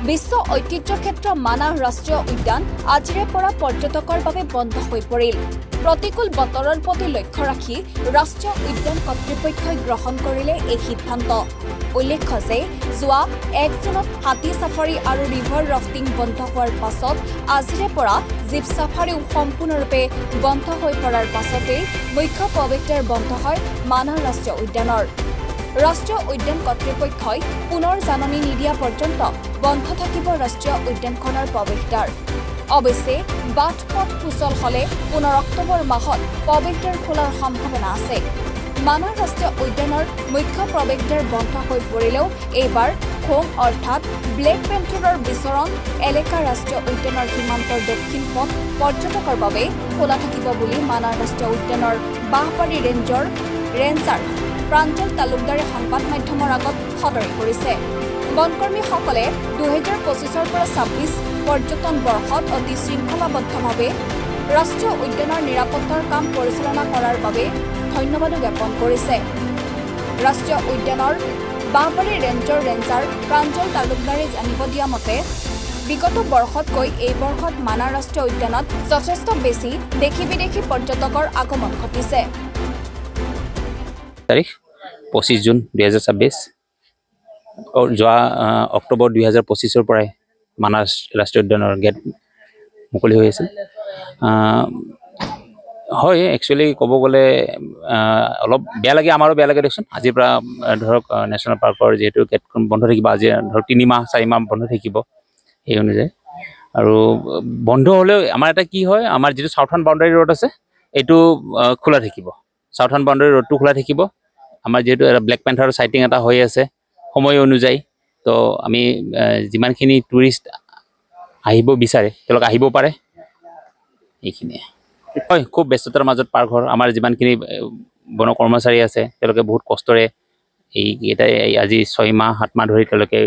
বিশ্ব ঐতিহ্য ক্ষেত্ৰ মানাহ ৰাষ্ট্ৰীয় উদ্যান আজিৰে পৰা পৰ্যটকৰ বাবে বন্ধ হৈ পৰিল। প্ৰতিকূল বতৰৰ প্ৰতি লক্ষ্য ৰাখি ৰাষ্ট্ৰীয় উদ্যান কৰ্তৃপক্ষই গ্ৰহণ কৰিলে এই সিদ্ধান্ত। উল্লেখ্য যে যোৱা 1 জুনত হাতী ছাফাৰী আৰু ৰিভাৰ ৰাফটিং বন্ধ হোৱাৰ পাছত আজিৰে পৰা জীপ ছাফাৰীও সম্পূৰ্ণৰূপে বন্ধ হৈ পৰাৰ পাছতেই মুখ্য প্ৰৱেশদ্বাৰ বন্ধ হয় মানাহ ৰাষ্ট্ৰীয় উদ্যানৰ। ৰাষ্ট্ৰীয় উদ্যান কৰ্তৃপক্ষই পুনৰ জাননী নিদিয়া পৰ্যন্ত বন্ধ থাকিব ৰাষ্ট্ৰীয় উদ্যানখনৰ প্ৰৱেশদ্বাৰ। অৱশ্যে বাট পথ সুচল হলে পুনৰ অক্টোবৰ মাহত প্ৰৱেশদ্বাৰ খোলাৰ সম্ভাৱনা আছে। মানাহ ৰাষ্ট্ৰীয় উদ্যানৰ মুখ্য প্ৰৱেশদ্বাৰ বন্ধ হৈ পৰিলেও এইবাৰ খোং অৰ্থাৎ ব্লেক পেন্থৰৰ বিচৰণ এলেকা ৰাষ্ট্ৰীয় উদ্যানৰ সীমান্তৰ দক্ষিণ পথ পৰ্যটকৰ বাবে খোলা থাকিব বুলি মানাহ ৰাষ্ট্ৰীয় উদ্যানৰ বাঁহবাৰী ৰেঞ্জাৰ প্ৰাঞ্জল তালুকদাৰে সংবাদ মাধ্যমৰ আগত সদৰি কৰিছে। বনকৰ্মীসকলে 2025 পৰা 26 পৰ্যটন বৰ্ষত অতি শৃংখলাবদ্ধভাৱে ৰাষ্ট্ৰীয় উদ্যানৰ নিৰাপত্তাৰ কাম পৰিচালনা কৰাৰ বাবে ধন্যবাদো জ্ঞাপন কৰিছে। ৰাষ্ট্ৰীয় উদ্যানৰ বাঁহবাৰী ৰেঞ্জাৰ প্ৰাঞ্জল তালুকদাৰে জানিব দিয়া মতে বিগত বৰ্ষতকৈ এই বৰ্ষত মানাহ ৰাষ্ট্ৰীয় উদ্যানত যথেষ্ট বেছি দেশী বিদেশী পৰ্যটকৰ আগমন ঘটিছে। তাৰিখ 25 জুন 2026 যোৱা অক্টোবৰ 2025 পৰাই মানাহ ৰাষ্ট্ৰীয় উদ্যানৰ গেট মুকলি হৈ আছিল। হয়, একচুৱেলি ক'ব গ'লে অলপ বেয়া লাগে, আমাৰো বেয়া লাগে দিয়কচোন। আজিৰ পৰা ধৰক নেশ্যনেল পাৰ্কৰ যিহেতু গেটখন বন্ধ থাকিব, আজি ধৰক 3 মাহ 4 মাহ বন্ধ থাকিব সেই অনুযায়ী। আৰু বন্ধ হ'লেও আমাৰ এটা কি হয়, আমাৰ যিটো চাউথাৰ্ণ বাউণ্ডাৰী ৰোড আছে এইটো খোলা থাকিব। চাউথাৰ্ণ বাউণ্ডাৰী ৰোডটো খোলা থাকিব। আমাৰ যিহেতু এটা ব্লেক পেন্থাৰৰ চাইটিং এটা হৈ আছে সময় অনুযায়ী, তো আমি যিমানখিনি টুৰিষ্ট আহিব বিচাৰে তেওঁলোক আহিব পাৰে। এইখিনিয়ে হয়, খুব ব্যস্ততাৰ মাজত পাৰ ঘৰ। আমাৰ যিমানখিনি বন কৰ্মচাৰী আছে তেওঁলোকে বহুত কষ্টৰে এইকেইটা আজি 6 মাহ 7 মাহ ধৰি তেওঁলোকে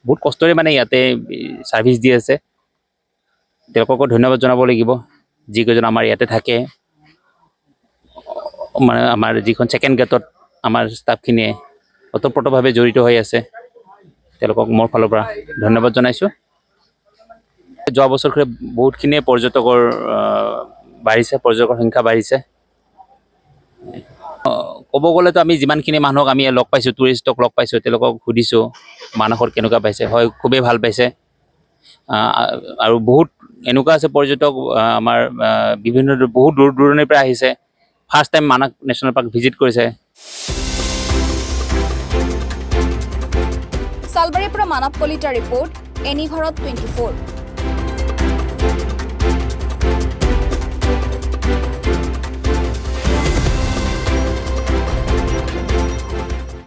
বহুত কষ্টৰে মানে ইয়াতে ছাৰ্ভিচ দি আছে। তেওঁলোককো ধন্যবাদ জনাব লাগিব। যিকেইজন আমাৰ ইয়াতে থাকে, মানে আমাৰ যিখন ছেকেণ্ড গেটত আমাৰ ষ্টাফখিনিয়ে ওতঃপ্ৰোতভাৱে জড়িত হৈ আছে, তেওঁলোকক মোৰ ফালৰ পৰা ধন্যবাদ জনাইছোঁ। যোৱা বছৰকৈ বহুতখিনিয়ে পৰ্যটকৰ সংখ্যা বাঢ়িছে। ক'ব গ'লেতো আমি যিমানখিনি মানুহক আমি লগ পাইছোঁ, টুৰিষ্টক লগ পাইছোঁ, তেওঁলোকক সুধিছোঁ মানাহত কেনেকুৱা পাইছে। হয়, খুবেই ভাল পাইছে। আৰু বহুত এনেকুৱা আছে পৰ্যটক আমাৰ বহুত দূৰ দূৰণিৰ পৰা আহিছে, first time Manas national park visit কৰিছে। চালবাৰীৰ পৰা মানৱ কলিতা ৰিপৰ্ট, এনি ভাৰত 24।